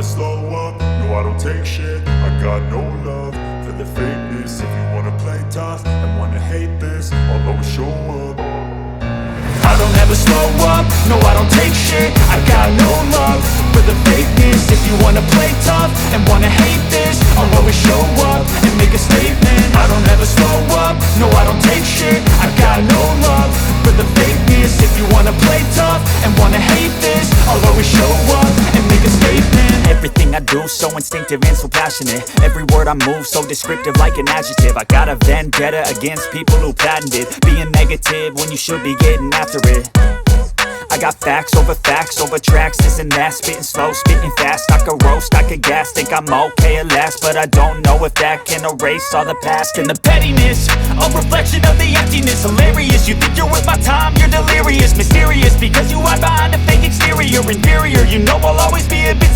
slow up, no I don't take shit. I got no love for the fakeness. If you wanna play tough and wanna hate this, I'll always show up. I don't ever slow up, no I don't take shit. I got no love for the fakeness. If you wanna play tough and wanna hate this, I'll always show up and make a statement. I don't ever slow up, no I don't take shit. I got no love for the fakeness. If you wanna play tough and wanna hate this, I'll always show up and make a statement. Everything I do so instinctive and so passionate. Every word I move so descriptive like an adjective. I got a vendetta against people who patented being negative when you should be getting after it. I got facts over tracks, this and that. Spitting slow, spitting fast, I could roast, I could gas. Think I'm okay at last, but I don't know if that can erase all the past. And the pettiness, a reflection of the emptiness. Hilarious, you think you're worth my time, you're delirious. Mysterious, because you hide behind a fake exterior. Inferior, you know I'll always be a bit